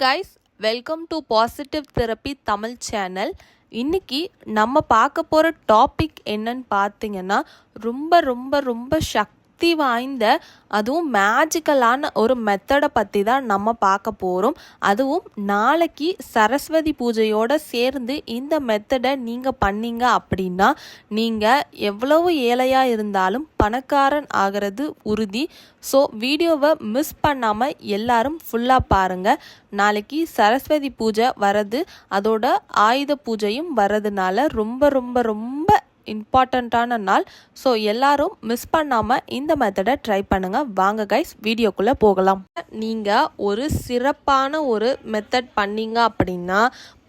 Guys, welcome to positive therapy Tamil channel. இன்னைக்கு நம்ம பார்க்க போகிற டாபிக் என்னன்னு பார்த்தீங்கன்னா, ரொம்ப ரொம்ப ரொம்ப சக்தி வாய்ந்த அதுவும் மேஜிக்கலான ஒரு மெத்தடை பற்றி தான் நம்ம பார்க்க போகிறோம். அதுவும் நாளைக்கு சரஸ்வதி பூஜையோடு சேர்ந்து இந்த மெத்தடை நீங்கள் பண்ணீங்க அப்படின்னா நீங்கள் எவ்வளவு ஏழையாக இருந்தாலும் பணக்காரன் ஆகிறது உறுதி. ஸோ வீடியோவை மிஸ் பண்ணாமல் எல்லாரும் ஃபுல்லாக பாருங்கள். நாளைக்கு சரஸ்வதி பூஜை வரது, அதோட ஆயுத பூஜையும் வரதுனால ரொம்ப ரொம்ப ரொம்ப இம்பார்ட்டண்ட்டான நாள். ஸோ எல்லாரும் மிஸ் பண்ணாமல் இந்த மெத்தடை ட்ரை பண்ணுங்கள். வாங்க கைஸ், வீடியோக்குள்ளே போகலாம். நீங்கள் ஒரு சிறப்பான ஒரு மெத்தட் பண்ணீங்க அப்படின்னா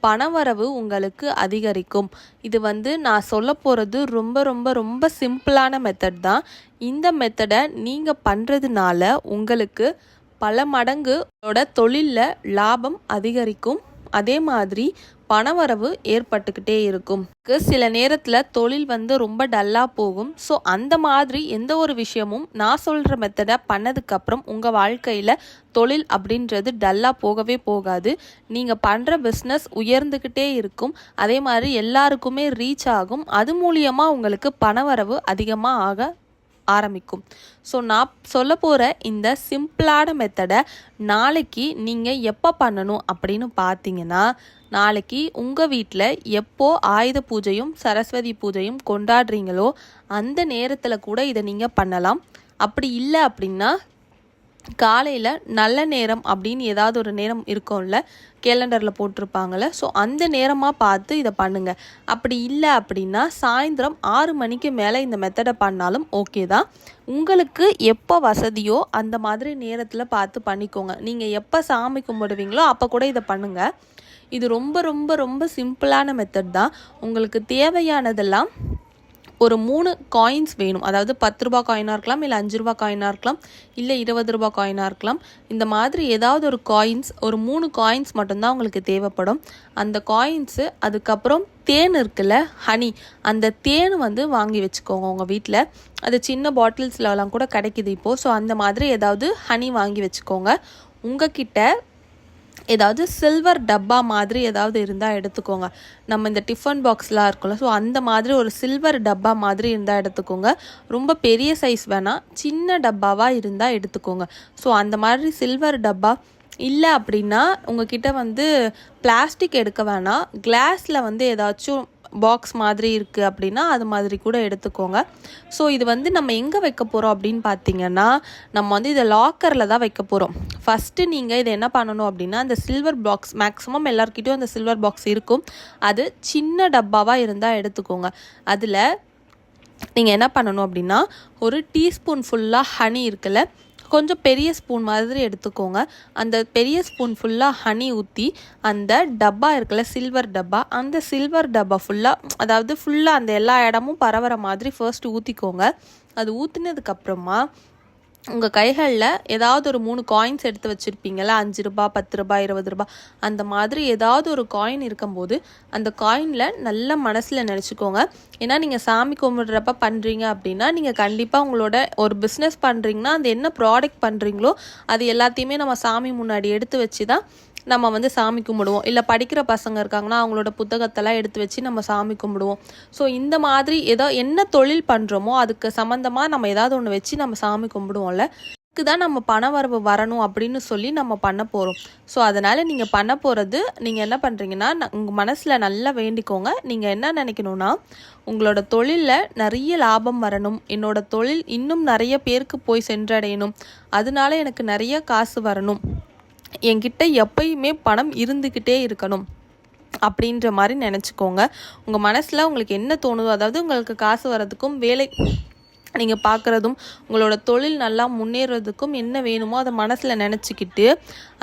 பணவரவு உங்களுக்கு அதிகரிக்கும். இது நான் சொல்ல போகிறது ரொம்ப ரொம்ப ரொம்ப சிம்பிளான மெத்தட் தான். இந்த மெத்தடை நீங்கள் பண்ணுறதுனால உங்களுக்கு பல மடங்கு தொழிலில் லாபம் அதிகரிக்கும். அதே மாதிரி பணவரவு ஏற்பட்டுக்கிட்டே இருக்கும். சில நேரத்தில் தொழில் ரொம்ப டல்லாக போகும். ஸோ அந்த மாதிரி எந்த ஒரு விஷயமும் நான் சொல்கிற மெத்தடை பண்ணதுக்கப்புறம் உங்கள் வாழ்க்கையில் தொழில் அப்படின்றது டல்லாக போகவே போகாது. நீங்கள் பண்ணுற பிஸ்னஸ் உயர்ந்துக்கிட்டே இருக்கும். அதே மாதிரி எல்லாருக்குமே ரீச் ஆகும். அது மூலியமாக உங்களுக்கு பணவரவு அதிகமாக ஆக ஆரம்பிக்கும். ஸோ நான் சொல்ல போகிற இந்த சிம்பிளான மெத்தடை நாளைக்கு நீங்கள் எப்போ பண்ணணும் அப்படின்னு பார்த்தீங்கன்னா, நாளைக்கு உங்கள் வீட்டில் எப்போ ஆயுத பூஜையும் சரஸ்வதி பூஜையும் கொண்டாடுறீங்களோ அந்த நேரத்தில் கூட இதை நீங்கள் பண்ணலாம். அப்படி இல்லை அப்படின்னா காலையில் நல்ல நேரம் அப்படின்னு ஏதாவது ஒரு நேரம் இருக்கும்ல, கேலண்டரில் போட்டிருப்பாங்கள்ல, ஸோ அந்த நேரமாக பார்த்து இதை பண்ணுங்கள். அப்படி இல்லை அப்படின்னா சாயந்தரம் 6 மணிக்கு மேலே இந்த மெத்தடை பண்ணாலும் ஓகே தான். உங்களுக்கு எப்போ வசதியோ அந்த மாதிரி நேரத்தில் பார்த்து பண்ணிக்கோங்க. நீங்கள் எப்போ சாமி கும்பிடுவீங்களோ அப்போ கூட இதை பண்ணுங்கள். இது ரொம்ப ரொம்ப ரொம்ப சிம்பிளான மெத்தட் தான். உங்களுக்கு தேவையானதெல்லாம் ஒரு 3 காயின்ஸ் வேணும். அதாவது 10 ரூபா காயினாக இருக்கலாம், இல்லை 5 ரூபா காயினாக இருக்கலாம், இல்லை 20 ரூபா காயினாக இருக்கலாம். இந்த மாதிரி ஏதாவது ஒரு காயின்ஸ், ஒரு 3 காயின்ஸ் மட்டும்தான் உங்களுக்கு தேவைப்படும். அந்த காயின்ஸு, அதுக்கப்புறம் தேன் இருக்குல்ல, ஹனி, அந்த தேன் வாங்கி வச்சுக்கோங்க உங்கள் வீட்டில். அது சின்ன பாட்டில்ஸ்லலாம் கூட கிடைக்கிது இப்போது. ஸோ அந்த மாதிரி ஏதாவது ஹனி வாங்கி வச்சுக்கோங்க. உங்ககிட்ட ஏதாவது சில்வர் டப்பா மாதிரி ஏதாவது இருந்தால் எடுத்துக்கோங்க. நம்ம இந்த டிஃபன் பாக்ஸ்லாம் இருக்கும்ல, ஸோ அந்த மாதிரி ஒரு சில்வர் டப்பா மாதிரி இருந்தால் எடுத்துக்கோங்க. ரொம்ப பெரிய சைஸ் வேணாம், சின்ன டப்பாவாக இருந்தால் எடுத்துக்கோங்க. ஸோ அந்த மாதிரி சில்வர் டப்பா இல்லை அப்படின்னா உங்ககிட்ட பிளாஸ்டிக் எடுக்க வேணாம், கிளாஸில் ஏதாச்சும் பாக்ஸ் மாதிரி இருக்குது அப்படின்னா அது மாதிரி கூட எடுத்துக்கோங்க. ஸோ இது நம்ம எங்கே வைக்க போகிறோம் அப்படின்னு பார்த்தீங்கன்னா, நம்ம இதை லாக்கரில் தான் வைக்க போகிறோம். ஃபஸ்ட்டு நீங்கள் இதை என்ன பண்ணணும் அப்படின்னா, அந்த சில்வர் பாக்ஸ், மேக்ஸிமம் எல்லாருக்கிட்டையும் அந்த சில்வர் பாக்ஸ் இருக்கும், அது சின்ன டப்பாவாக இருந்தால் எடுத்துக்கோங்க. அதில் நீங்கள் என்ன பண்ணணும் அப்படின்னா, ஒரு டீஸ்பூன் ஃபுல்லாக ஹனி இருக்குல்ல, கொஞ்சம் பெரிய ஸ்பூன் மாதிரி எடுத்துக்கோங்க. அந்த பெரிய ஸ்பூன் ஃபுல்லாக ஹனி ஊற்றி அந்த டப்பா இருக்குல்ல, சில்வர் டப்பா, அந்த சில்வர் டப்பா ஃபுல்லாக அந்த எல்லா இடமும் பரவுற மாதிரி ஃபர்ஸ்ட் ஊற்றிக்கோங்க. அது ஊற்றினதுக்கப்புறமா உங்கள் கைகளில் ஏதாவது ஒரு 3 காயின்ஸ் எடுத்து வச்சுருப்பீங்களா, 5 ரூபா, 10 ரூபா, 20 ரூபா, அந்த மாதிரி ஏதாவது ஒரு காயின் இருக்கும்போது அந்த காயினில் நல்ல மனசில் நினச்சிக்கோங்க. ஏன்னா நீங்கள் சாமி கும்பிட்றப்ப பண்ணுறீங்க அப்படின்னா, நீங்கள் கண்டிப்பாக உங்களோட ஒரு பிஸ்னஸ் பண்ணுறீங்கன்னா அந்த என்ன ப்ராடக்ட் பண்ணுறீங்களோ அது எல்லாத்தையுமே நம்ம சாமி முன்னாடி எடுத்து வச்சு தான் நம்ம சாமி கும்பிடுவோம். இல்லை படிக்கிற பசங்க இருக்காங்கன்னா அவங்களோட புத்தகத்தெல்லாம் எடுத்து வச்சு நம்ம சாமி கும்பிடுவோம். ஸோ இந்த மாதிரி என்ன தொழில் பண்ணுறோமோ அதுக்கு சம்மந்தமாக நம்ம ஏதாவது ஒன்று வச்சு நம்ம சாமி கும்பிடுவோம்ல, அதுக்கு தான் நம்ம பணவரவு வரணும் அப்படின்னு சொல்லி நம்ம பண்ண போகிறோம். ஸோ அதனால் நீங்கள் பண்ண போகிறது, நீங்கள் என்ன பண்ணுறீங்கன்னா, உங்கள் மனசில் நல்லா வேண்டிக்கோங்க. நீங்கள் என்ன நினைக்கணும்னா, உங்களோட தொழிலில் நிறைய லாபம் வரணும், என்னோட தொழில் இன்னும் நிறைய பேருக்கு போய் சென்றடையணும், அதனால எனக்கு நிறைய காசு வரணும், என்கிட்ட எப்பயுமே பணம் இருந்துக்கிட்டே இருக்கணும் அப்படின்ற மாதிரி நினச்சிக்கோங்க. உங்கள் மனசில் உங்களுக்கு என்ன தோணுதோ, அதாவது உங்களுக்கு காசு வர்றதுக்கும் வேலை நீங்கள் பார்க்குறதும் உங்களோட தொழில் நல்லா முன்னேறதுக்கும் என்ன வேணுமோ அதை மனசில் நினச்சிக்கிட்டு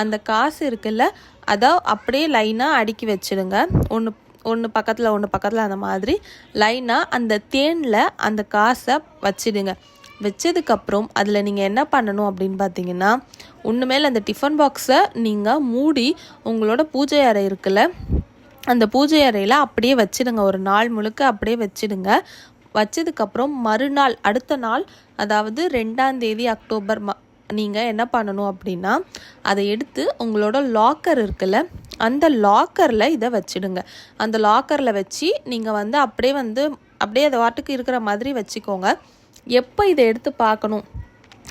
அந்த காசு இருக்குல்ல, அதை அப்படியே லைனாக அடுக்கி வச்சுடுங்க. ஒன்று பக்கத்தில் அந்த மாதிரி லைனாக அந்த தேனில் அந்த காசை வச்சிடுங்க. வச்சதுக்கப்புறம் அதில் நீங்கள் என்ன பண்ணணும் அப்படின்னு பார்த்தீங்கன்னா, மேலே அந்த டிஃபன் பாக்ஸை நீங்கள் மூடி உங்களோட பூஜை அறை இருக்குல்ல, அந்த பூஜை அறையில் அப்படியே வச்சிடுங்க. ஒரு நாள் முழுக்க அப்படியே வச்சிடுங்க. வச்சதுக்கப்புறம் மறுநாள், அடுத்த நாள், அதாவது 2ஆம் தேதி அக்டோபர் நீங்கள் என்ன பண்ணணும் அப்படின்னா, அதை எடுத்து உங்களோட லாக்கர் இருக்குல்ல, அந்த லாக்கரில் இதை வச்சிடுங்க. அந்த லாக்கரில் வச்சு நீங்கள் வந்து அப்படியே அது வாட்டுக்கு இருக்கிற மாதிரி வச்சுக்கோங்க. எப்போ இதை எடுத்து பார்க்கணும்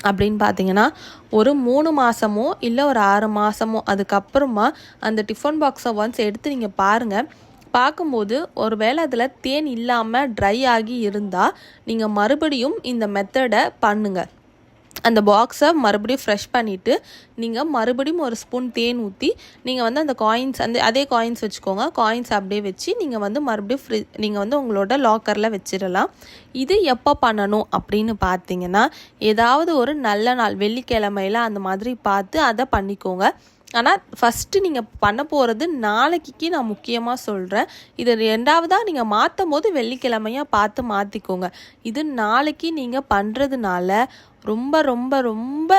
அப்படின்னு பார்த்தீங்கன்னா, ஒரு 3 மாதமோ இல்லை ஒரு 6 மாதமோ அதுக்கப்புறமா அந்த டிஃபன் பாக்ஸை ஒன்ஸ் எடுத்து நீங்கள் பாருங்கள். பார்க்கும்போது ஒரு வேளை அதில் தேன் இல்லாமல் ட்ரை ஆகி இருந்தால் நீங்கள் மறுபடியும் இந்த மெத்தடை பண்ணுங்கள். அந்த பாக்ஸை மறுபடியும் ஃப்ரெஷ் பண்ணிவிட்டு நீங்கள் மறுபடியும் ஒரு ஸ்பூன் தேன் ஊற்றி நீங்கள் வந்து அந்த காயின்ஸ் அதே காயின்ஸ் வச்சுக்கோங்க. காயின்ஸ் அப்படியே வச்சு நீங்கள் வந்து மறுபடியும் நீங்கள் வந்து உங்களோட லாக்கரில் வச்சிடலாம். இது எப்போ பண்ணணும் அப்படின்னு பார்த்தீங்கன்னா, ஏதாவது ஒரு நல்ல நாள் வெள்ளிக்கிழமையில் அந்த மாதிரி பார்த்து அதை பண்ணிக்கோங்க. ஆனால் ஃபஸ்ட்டு நீங்கள் பண்ண போகிறது நாளைக்கு நான் முக்கியமாக சொல்கிறேன். இது 2வதாக நீங்கள் மாற்றும் போது வெள்ளிக்கிழமையாக பார்த்து மாற்றிக்கோங்க. இது நாளைக்கு நீங்கள் பண்ணுறதுனால ரொம்ப ரொம்ப ரொம்ப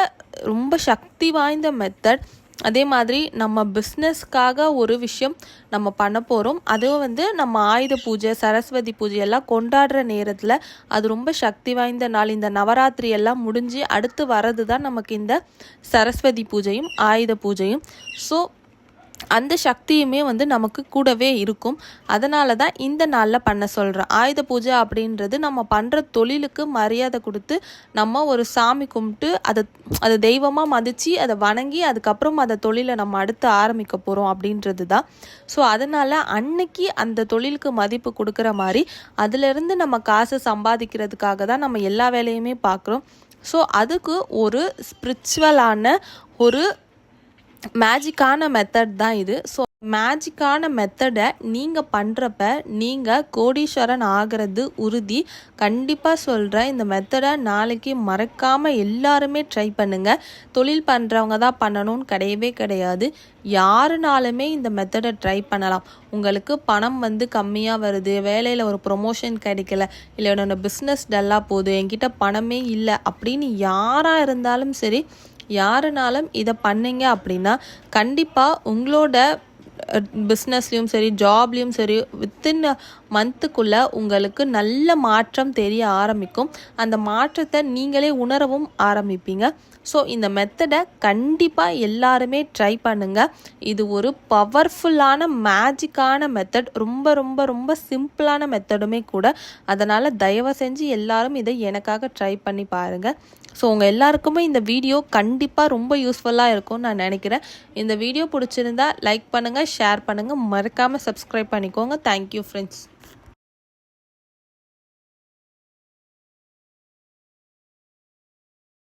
ரொம்ப சக்தி வாய்ந்த மெத்தட். அதே மாதிரி நம்ம பிஸ்னஸ்க்காக ஒரு விஷயம் நம்ம பண்ண போகிறோம். அதுவும் வந்து நம்ம ஆயுத பூஜை, சரஸ்வதி பூஜை எல்லாம் கொண்டாடுற நேரத்தில் அது ரொம்ப சக்தி வாய்ந்த நாள். இந்த நவராத்திரி எல்லாம் முடிஞ்சு அடுத்து வர்றது தான் நமக்கு இந்த சரஸ்வதி பூஜையும் ஆயுத பூஜையும். ஸோ அந்த சக்தியுமே வந்து நமக்கு கூடவே இருக்கும். அதனால தான் இந்த நாளில் பண்ண சொல்கிறேன். ஆயுத பூஜை அப்படின்றது நம்ம பண்ணுற தொழிலுக்கு மரியாதை கொடுத்து நம்ம ஒரு சாமி கும்பிட்டு அதை தெய்வமாக மதித்து அதை வணங்கி அதுக்கப்புறம் அந்த தொழிலை நம்ம அடுத்து ஆரம்பிக்க போகிறோம் அப்படின்றது தான். ஸோ அதனால் அன்னைக்கு அந்த தொழிலுக்கு மதிப்பு கொடுக்குற மாதிரி அதிலிருந்து நம்ம காசு சம்பாதிக்கிறதுக்காக தான் நம்ம எல்லா வேலையுமே பார்க்குறோம். ஸோ அதுக்கு ஒரு ஸ்பிரிச்சுவலான ஒரு மேஜிக்கான மெத்தட் தான் இது. ஸோ மேஜிக்கான மெத்தடை நீங்கள் பண்ணுறப்ப நீங்கள் கோடீஸ்வரன் ஆகிறது உறுதி. கண்டிப்பாக சொல்கிறேன், இந்த மெத்தடை நாளைக்கு மறக்காமல் எல்லாருமே ட்ரை பண்ணுங்கள். தொழில் பண்ணுறவங்க தான் பண்ணணும்னு கிடையவே கிடையாது. யாருனாலுமே இந்த மெத்தடை ட்ரை பண்ணலாம். உங்களுக்கு பணம் வந்து கம்மியாக வருது, வேலையில் ஒரு ப்ரொமோஷன் கிடைக்கல, இல்லை என்னோட பிஸ்னஸ் டல்லாக போகுது, என்கிட்ட பணமே இல்லை அப்படின்னு யாராக இருந்தாலும் சரி, யாருனாலும் இதை பண்ணீங்க அப்படின்னா கண்டிப்பாக உங்களோட பிஸ்னஸ்லேயும் சரி ஜாப்லேயும் சரி வித்தின் மந்த்துக்குள்ளே உங்களுக்கு நல்ல மாற்றம் தெரிய ஆரம்பிக்கும். அந்த மாற்றத்தை நீங்களே உணரவும் ஆரம்பிப்பீங்க. ஸோ இந்த மெத்தடை கண்டிப்பாக எல்லாருமே ட்ரை பண்ணுங்கள். இது ஒரு பவர்ஃபுல்லான மேஜிக்கான மெத்தட். ரொம்ப ரொம்ப ரொம்ப சிம்பிளான மெத்தடுமே கூட. அதனால் தயவு செஞ்சு எல்லாரும் இதை எனக்காக ட்ரை பண்ணி பாருங்கள். ஸோ உங்கள் எல்லாருக்குமே இந்த வீடியோ கண்டிப்பாக ரொம்ப யூஸ்ஃபுல்லாக இருக்கும்னு நான் நினைக்கிறேன். இந்த வீடியோ பிடிச்சிருந்தா லைக் பண்ணுங்கள், ஷேர் பண்ணுங்கள், மறக்காமல் சப்ஸ்கிரைப் பண்ணிக்கோங்க. Thank you friends.